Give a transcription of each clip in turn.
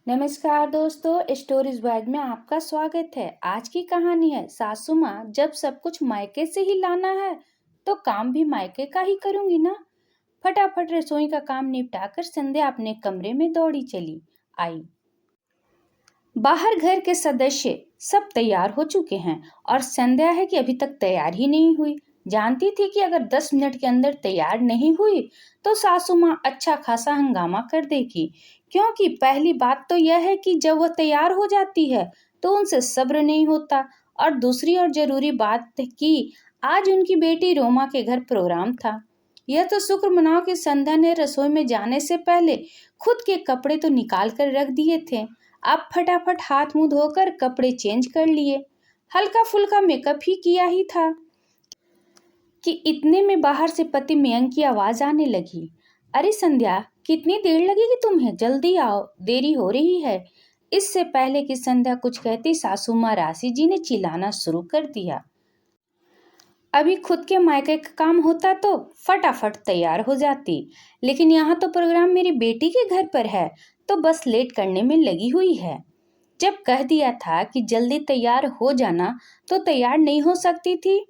नमस्कार दोस्तों, stories wise में आपका स्वागत है। आज की कहानी है सासू माँ जब सब कुछ मायके से ही लाना है तो काम भी मायके का ही करूंगी ना। फटाफट रसोई का काम निपटाकर संध्या अपने कमरे में दौड़ी चली आई। बाहर घर के सदस्य सब तैयार हो चुके हैं और संध्या है कि अभी तक तैयार ही नहीं हुई। जानती थी कि अगर 10 मिनट के अंदर तैयार नहीं हुई तो सासू माँ अच्छा खासा हंगामा कर देगी, क्योंकि पहली बात तो यह है कि जब वह तैयार हो जाती है तो उनसे सब्र नहीं होता। और दूसरी और जरूरी बात कि आज उनकी बेटी रोमा के घर प्रोग्राम था। यह तो शुक्र मनाओ कि संध्या ने रसोई में जाने से पहले खुद के कपड़े तो निकाल कर रख दिए थे। अब फटाफट हाथ मुंह धोकर कपड़े चेंज कर लिए। हल्का फुल्का मेकअप ही किया ही था कि इतने में बाहर से पति मयंक की आवाज आने लगी। अरे संध्या, कितनी देर लगेगी तुम्हें? जल्दी आओ, देरी हो रही है। इससे पहले कि संध्या कुछ कहती सासू माँ राशि जी ने चिल्लाना शुरू कर दिया। अभी खुद के मायके का काम होता तो फटाफट तैयार हो जाती, लेकिन यहाँ तो प्रोग्राम मेरी बेटी के घर पर है तो बस लेट करने में लगी हुई है। जब कह दिया था कि जल्दी तैयार हो जाना तो तैयार नहीं हो सकती थी।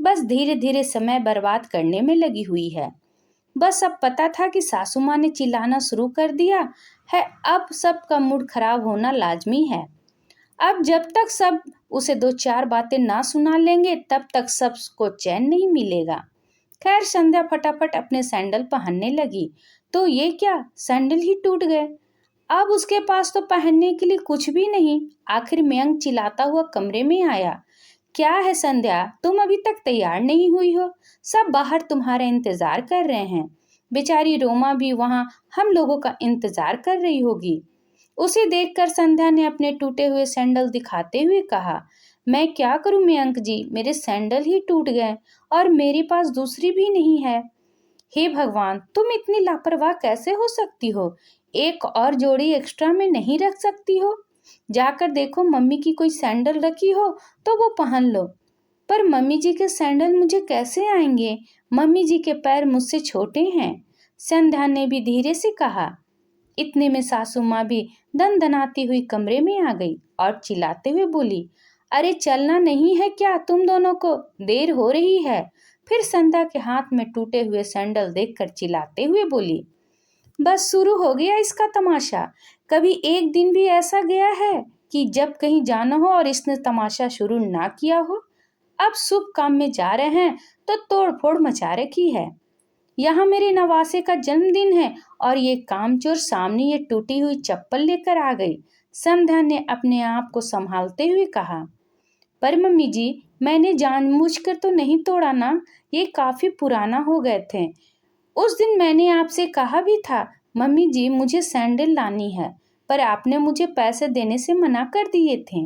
बस धीरे धीरे समय बर्बाद करने में लगी हुई है। बस अब पता था कि सासू माँ ने चिल्लाना शुरू कर दिया है, अब सबका मूड खराब होना लाजमी है। अब जब तक सब उसे दो चार बातें ना सुना लेंगे तब तक सबको चैन नहीं मिलेगा। खैर, संध्या फटाफट अपने सैंडल पहनने लगी तो ये क्या, सैंडल ही टूट गए। अब उसके पास तो पहनने के लिए कुछ भी नहीं। आखिर मयंक चिल्लाता हुआ कमरे में आया। क्या है संध्या, तुम अभी तक तैयार नहीं हुई हो? सब बाहर तुम्हारा इंतजार कर रहे हैं। बेचारी रोमा भी वहां हम लोगों का इंतजार कर रही होगी। उसे देखकर संध्या ने अपने टूटे हुए सैंडल दिखाते हुए कहा, मैं क्या करूं मयंक जी, मेरे सैंडल ही टूट गए और मेरे पास दूसरी भी नहीं है। हे भगवान, तुम इतनी लापरवाह कैसे हो सकती हो? एक और जोड़ी एक्स्ट्रा में नहीं रख सकती हो? जाकर देखो मम्मी की कोई सैंडल रखी हो तो वो पहन लो। पर मम्मी जी के सैंडल मुझे कैसे आएंगे? मम्मी जी के पैर मुझसे छोटे हैं। संध्या ने भी धीरे से कहा। इतने में सासू माँ भी दनदनाती हुई कमरे में आ गई और चिल्लाते हुए बोली, अरे चलना नहीं है क्या तुम दोनों को? देर हो रही है। फिर संध्या के हाथ में टूटे हुए सैंडल देखकर चिल्लाते हुए बोली, बस शुरू हो गया इसका तमाशा। कभी एक दिन भी ऐसा गया है कि जब कहीं जाना हो और इसने तमाशा शुरू ना किया हो? अब शुभ काम में जा रहे हैं तो तोड़ फोड़ मचा रखी है। यहाँ मेरे नवासे का जन्मदिन है और ये कामचोर सामने ये टूटी हुई चप्पल लेकर आ गई। संध्या ने अपने आप को संभालते हुए कहा, पर मम्मी जी, मैंने जानबूझकर तो नहीं तोड़ा ना, ये काफी पुराना हो गए थे। उस दिन मैंने आपसे कहा भी था मम्मी जी मुझे सैंडल लानी है, पर आपने मुझे पैसे देने से मना कर दिए थे।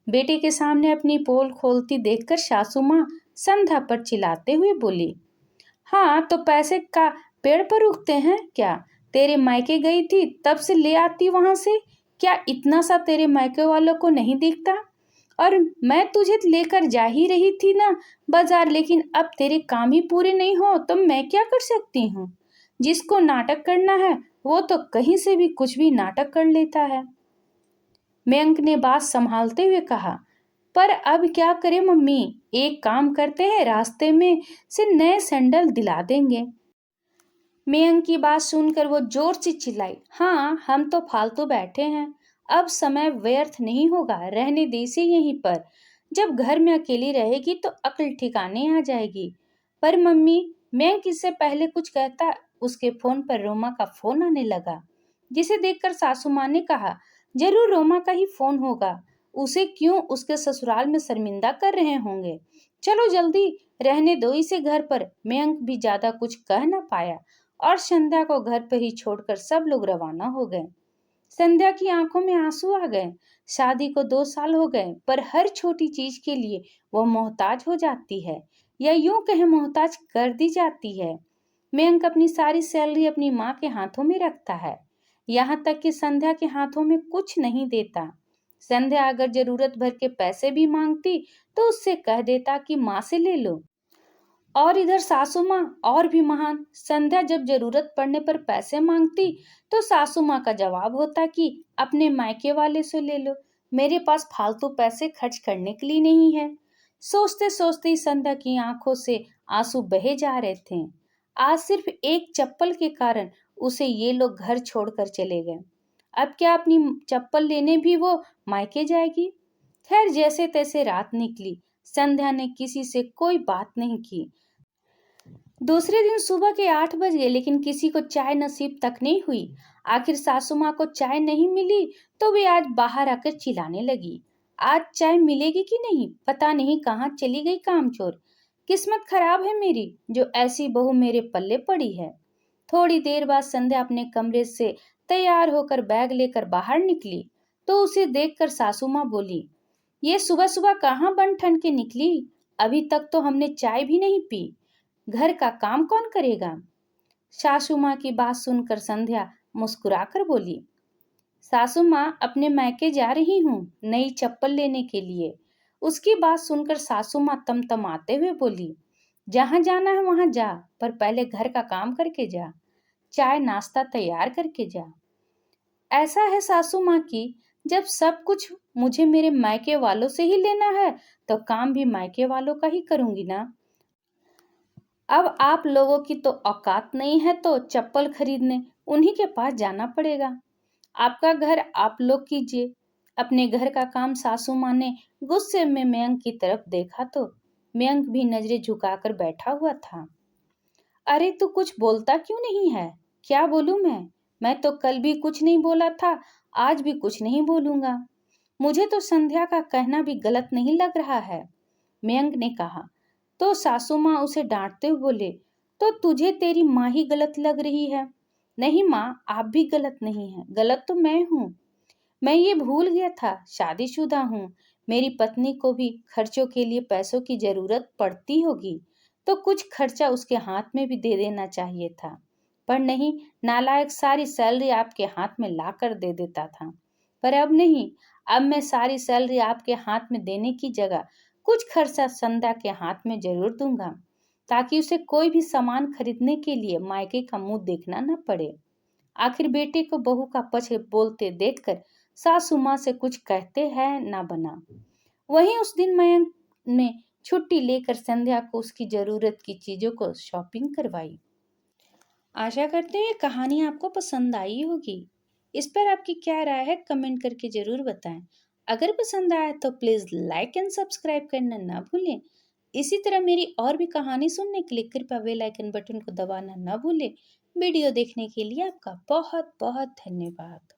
बेटे के सामने अपनी पोल खोलती देखकर सासू माँ संध्या पर चिल्लाते हुए बोली, हाँ तो पैसे का पेड़ पर उगते हैं क्या? तेरे मायके गई थी तब से ले आती वहां से। क्या इतना सा तेरे मायके वालों को नहीं दिखता? और मैं तुझे लेकर जा ही रही थी ना बाजार, लेकिन अब तेरे काम ही पूरे नहीं हो तो मैं क्या कर सकती हूँ? जिसको नाटक करना है वो तो कहीं से भी कुछ भी नाटक कर लेता है। मयंक ने बात संभालते हुए कहा, पर अब क्या करें मम्मी, एक काम करते हैं, रास्ते में से नए सैंडल दिला देंगे। मयंक की बात सुनकर वो जोर से चिल्लाई, हाँ हम तो फालतू बैठे हैं, अब समय व्यर्थ नहीं होगा, रहने दे इसे यहीं पर। जब घर में अकेली रहेगी तो अक्ल ठिकाने आ जाएगी। पर मम्मी, मयंक इससे पहले कुछ कहता उसके फोन पर रोमा का फोन आने लगा, जिसे देखकर सासू माँ ने कहा, जरूर रोमा का ही फोन होगा, उसे क्यों उसके ससुराल में शर्मिंदा कर रहे होंगे। चलो जल्दी, रहने दो इसे घर पर। मयंक भी ज्यादा कुछ कह न पाया और संध्या को घर पर ही छोड़कर सब लोग रवाना हो गए। संध्या की आंखों में आंसू आ गए। शादी को 2 साल हो गए, पर हर छोटी चीज के लिए वो मोहताज हो जाती है, या यूं कहे मोहताज कर दी जाती है। मयंक अपनी सारी सैलरी अपनी माँ के हाथों में रखता है, यहाँ तक कि संध्या के हाथों में कुछ नहीं देता। संध्या अगर जरूरत भर के पैसे भी मांगती तो उससे कह देता कि माँ से ले लो। और इधर सासू माँ और भी महान। संध्या जब जरूरत पड़ने पर पैसे मांगती तो सासू माँ का जवाब होता कि अपने मायके वाले से ले लो, मेरे पास फालतू पैसे खर्च करने के लिए नहीं है। सोचते सोचते ही संध्या की आंखों से आंसू बहे जा रहे थे। आज सिर्फ एक चप्पल के कारण उसे ये लोग घर छोड़कर चले गए। अब क्या अपनी चप्पल लेने भी वो मायके जाएगी। खैर, जैसे तैसे रात निकली। संध्या ने किसी से कोई बात नहीं की। दूसरे दिन सुबह के 8 बज गए, लेकिन किसी को चाय नसीब तक नहीं हुई। आखिर सासू माँ को चाय नहीं मिली तो वे आज बाहर आकर चिल्लाने लगी, आज चाय मिलेगी कि नहीं, पता नहीं कहाँ चली गई कामचोर। किस्मत खराब है मेरी जो ऐसी बहू मेरे पल्ले पड़ी है। थोड़ी देर बाद संध्या अपने कमरे से तैयार होकर बैग लेकर बाहर निकली तो उसे देखकर सासू माँ बोली, ये सुबह सुबह कहाँ बन ठन के निकली, अभी तक तो हमने चाय भी नहीं पी, घर का काम कौन करेगा। सासू माँ की बात सुनकर संध्या मुस्कुराकर बोली, सासू माँ, अपने मायके जा रही हूँ नई चप्पल लेने के लिए। उसकी बात सुनकर सासू माँ तमतमाते हुए बोली, जहाँ जाना है वहां जा, पर पहले घर का काम करके जा, चाय नाश्ता तैयार करके जा। ऐसा है सासू माँ की, जब सब कुछ मुझे मेरे मायके वालों से ही लेना है तो काम भी मायके वालों का ही करूंगी ना। अब आप लोगों की तो औकात नहीं है तो चप्पल खरीदने उन्हीं के पास जाना पड़ेगा। आपका घर आप लोग कीजिए। अपने घर का काम सासू माँ ने गुस्से में मयंक की तरफ देखा तो मयंक भी नजरें झुकाकर बैठा हुआ था। अरे तू कुछ बोलता क्यों नहीं है। क्या बोलूं मैं तो कल भी कुछ नहीं बोला था, आज भी कुछ नहीं बोलूंगा। मुझे तो संध्या का कहना भी गलत नहीं लग रहा है, मयंक ने कहा। तो सासू माँ उसे डांटते हुए बोले, तो तुझे तेरी माँ ही गलत लग रही है। नहीं माँ, आप भी गलत नहीं है, गलत तो मैं हूँ। मैं ये भूल गया था, शादीशुदा हूँ। मेरी पत्नी को भी खर्चों के लिए पैसों की जरूरत पड़ती होगी तो कुछ खर्चा उसके हाथ में भी दे देना चाहिए था, पर नहीं, नालायक सारी सैलरी आपके हाथ में ला कर दे देता था। पर अब नहीं, अब मैं सारी सैलरी आपके हाथ में देने की जगह कुछ खर्चा संध्या के हाथ में जरूर दूंगा, ताकि उसे कोई भी सामान खरीदने के लिए मायके का मुंह देखना न पड़े। आखिर बेटे को बहू का पक्ष बोलते देखकर सासू माँ से कुछ कहते हैं ना बना। वहीं उस दिन मयंक ने छुट्टी लेकर संध्या को उसकी जरूरत की चीजों को शॉपिंग करवाई। आशा करते हैं ये कहानी आपको पसंद आई होगी। इस पर आपकी क्या राय है कमेंट करके जरूर बताएं। अगर पसंद आया तो प्लीज लाइक एंड सब्सक्राइब करना ना भूलें। इसी तरह मेरी और भी कहानी सुनने के लिए कृपया बेल आइकन बटन को दबाना ना भूलें। वीडियो देखने के लिए आपका बहुत बहुत धन्यवाद।